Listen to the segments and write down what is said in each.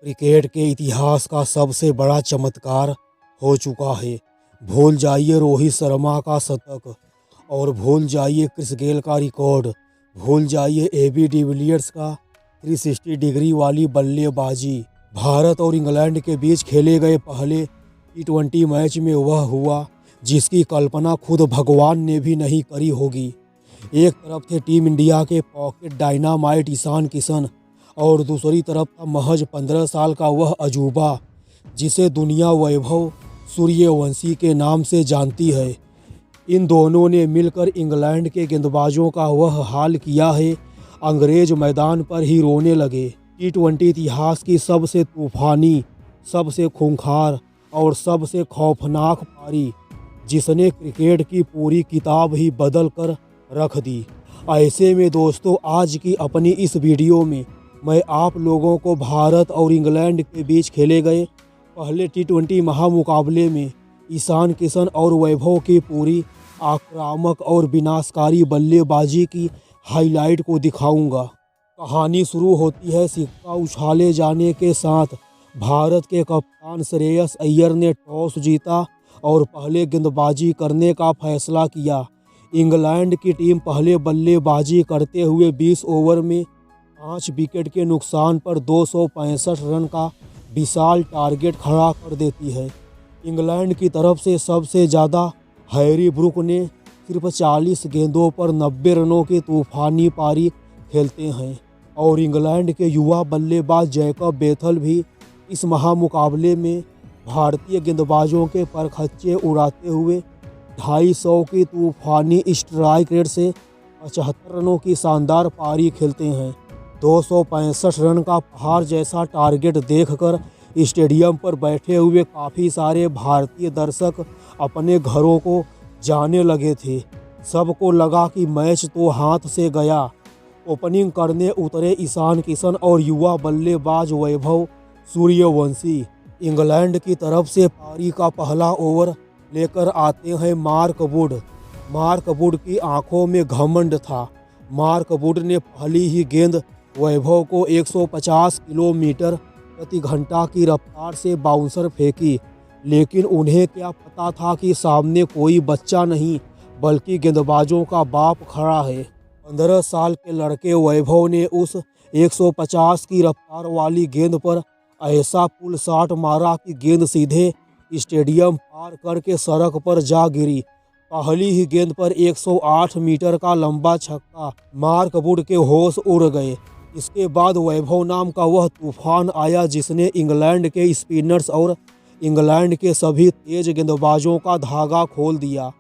Cricket के इतिहास का सबसे बड़ा चमत्कार हो चुका है। भूल जाइए रोहित शर्मा का शतक और भूल जाइए क्रिस गेल का रिकॉर्ड, भूल जाइए एबी डिविलियर्स का 360 डिग्री वाली बल्लेबाजी। भारत और इंग्लैंड के बीच खेले गए पहले T20 मैच में वह हुआ जिसकी कल्पना खुद भगवान ने भी नहीं करी होगी। एक तरफ थे टीम इंडिया के पॉकेट डायनामाइट ईशान किशन और दूसरी तरफ था महज 15 साल का वह अजूबा जिसे दुनिया वैभव सूर्यवंशी के नाम से जानती है। इन दोनों ने मिलकर इंग्लैंड के गेंदबाजों का वह हाल किया है, अंग्रेज मैदान पर ही रोने लगे। T20 इतिहास की सबसे तूफानी, सबसे खूंखार और सबसे खौफनाक पारी जिसने क्रिकेट की पूरी किताब ही बदल कर रख दी। ऐसे में दोस्तों, आज की अपनी इस वीडियो में मैं आप लोगों को भारत और इंग्लैंड के बीच खेले गए पहले T20 महामुकाबले में ईशान किशन और वैभव की पूरी आक्रामक और विनाशकारी बल्लेबाजी की हाईलाइट को दिखाऊंगा। कहानी शुरू होती है सिक्का उछाले जाने के साथ। भारत के कप्तान श्रेयस अय्यर ने टॉस जीता और पहले गेंदबाजी करने का फैसला किया। इंग्लैंड की टीम पहले बल्लेबाजी करते हुए 20 ओवर में 5 विकेट के नुकसान पर 265 रन का विशाल टारगेट खड़ा कर देती है। इंग्लैंड की तरफ से सबसे ज़्यादा हैरी ब्रूक ने सिर्फ 40 गेंदों पर 90 रनों की तूफानी पारी खेलते हैं और इंग्लैंड के युवा बल्लेबाज जैकब बेथल भी इस महामुकाबले में भारतीय गेंदबाजों के परखच्चे उड़ाते हुए 250 की तूफानी स्ट्राइक रेट से 75 रनों की शानदार पारी खेलते हैं। 265 रन का पहाड़ जैसा टारगेट देखकर स्टेडियम पर बैठे हुए काफ़ी सारे भारतीय दर्शक अपने घरों को जाने लगे थे। सबको लगा कि मैच तो हाथ से गया। ओपनिंग करने उतरे ईशान किशन और युवा बल्लेबाज वैभव सूर्यवंशी इंग्लैंड की तरफ से पारी का पहला ओवर लेकर आते हैं मार्क वुड। मार्क वुड की आंखों में घमंड था। मार्क वुड ने पहली ही गेंद वैभव को 150 किलोमीटर प्रति घंटा की रफ्तार से बाउंसर फेंकी, लेकिन उन्हें क्या पता था कि सामने कोई बच्चा नहीं बल्कि गेंदबाजों का बाप खड़ा है। 15 साल के लड़के वैभव ने उस 150 की रफ्तार वाली गेंद पर ऐसा पुल शॉट मारा कि गेंद सीधे स्टेडियम पार करके सड़क पर जा गिरी। पहली ही गेंद पर 108 मीटर का लंबा छक्का। मार्क वुड के होश उड़ गए। इसके बाद वैभव नाम का वह तूफान आया जिसने इंग्लैंड के स्पिनर्स और इंग्लैंड के सभी तेज गेंदबाजों का धागा खोल दिया।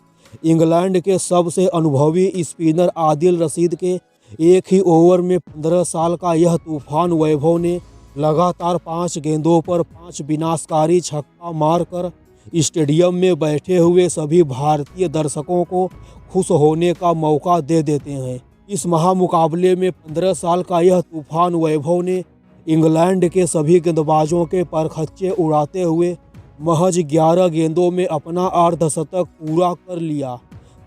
इंग्लैंड के सबसे अनुभवी स्पिनर आदिल रशीद के एक ही ओवर में 15 साल का यह तूफान वैभव ने लगातार 5 गेंदों पर 5 विनाशकारी छक्का मारकर स्टेडियम में बैठे हुए सभी भारतीय दर्शकों को खुश होने का मौका दे देते हैं। इस महामुकाबले में 15 साल का यह तूफान वैभव ने इंग्लैंड के सभी गेंदबाजों के परखच्चे उड़ाते हुए महज 11 गेंदों में अपना अर्धशतक पूरा कर लिया,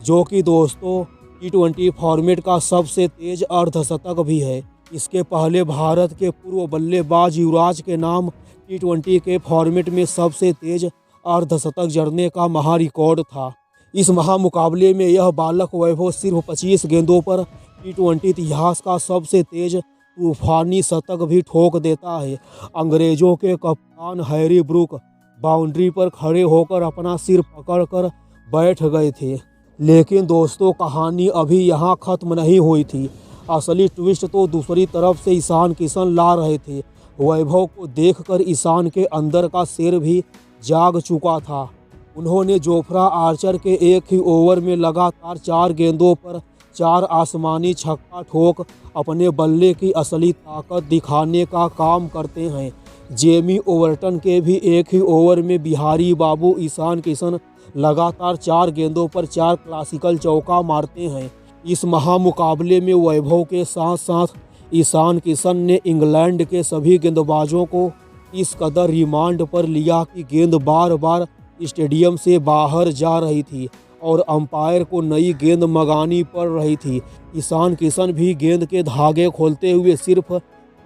जो कि दोस्तों T20 फॉर्मेट का सबसे तेज अर्धशतक भी है। इसके पहले भारत के पूर्व बल्लेबाज युवराज के नाम T20 के फॉर्मेट में सबसे तेज अर्धशतक जड़ने का महा रिकॉर्ड था। इस महामुकाबले में यह बालक वैभव सिर्फ 25 गेंदों पर T20 इतिहास का सबसे तेज तूफानी शतक भी ठोक देता है। अंग्रेजों के कप्तान हैरी ब्रूक बाउंड्री पर खड़े होकर अपना सिर पकड़कर बैठ गए थे। लेकिन दोस्तों, कहानी अभी यहाँ ख़त्म नहीं हुई थी। असली ट्विस्ट तो दूसरी तरफ से ईशान किशन ला रहे थे। वैभव को देखकर ईशान के अंदर का शेर भी जाग चुका था। उन्होंने जोफ्रा आर्चर के एक ही ओवर में लगातार 4 गेंदों पर 4 आसमानी छक्का ठोक अपने बल्ले की असली ताकत दिखाने का काम करते हैं। जेमी ओवर्टन के भी एक ही ओवर में बिहारी बाबू ईशान किशन लगातार 4 गेंदों पर 4 क्लासिकल चौका मारते हैं। इस महामुकाबले में वैभव के साथ साथ ईशान किशन ने इंग्लैंड के सभी गेंदबाजों को इस कदर रिमांड पर लिया कि गेंद बार बार स्टेडियम से बाहर जा रही थी और अंपायर को नई गेंद मंगानी पड़ रही थी। ईशान किशन भी गेंद के धागे खोलते हुए सिर्फ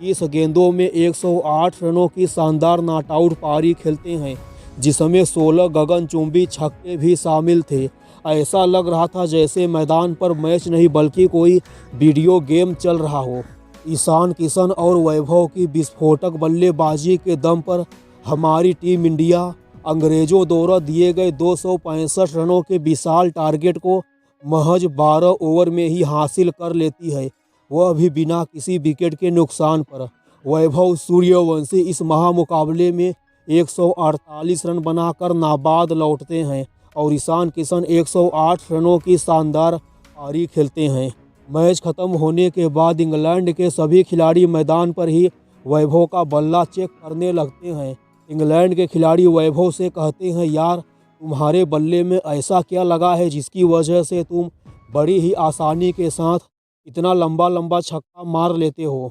30 गेंदों में 108 रनों की शानदार नॉट आउट पारी खेलते हैं, जिसमें 16 गगनचुंबी छक्के भी शामिल थे। ऐसा लग रहा था जैसे मैदान पर मैच नहीं बल्कि कोई वीडियो गेम चल रहा हो। ईशान किशन और वैभव की विस्फोटक बल्लेबाजी के दम पर हमारी टीम इंडिया अंग्रेजों द्वारा दिए गए 265 रनों के विशाल टारगेट को महज 12 ओवर में ही हासिल कर लेती है, वह भी बिना किसी विकेट के नुकसान पर। वैभव सूर्यवंशी इस महामुकाबले में 148 रन बनाकर नाबाद लौटते हैं और ईशान किशन 108 रनों की शानदार पारी खेलते हैं। मैच खत्म होने के बाद इंग्लैंड के सभी खिलाड़ी मैदान पर ही वैभव का बल्ला चेक करने लगते हैं। इंग्लैंड के खिलाड़ी वैभव से कहते हैं, यार तुम्हारे बल्ले में ऐसा क्या लगा है जिसकी वजह से तुम बड़ी ही आसानी के साथ इतना लंबा लंबा छक्का मार लेते हो।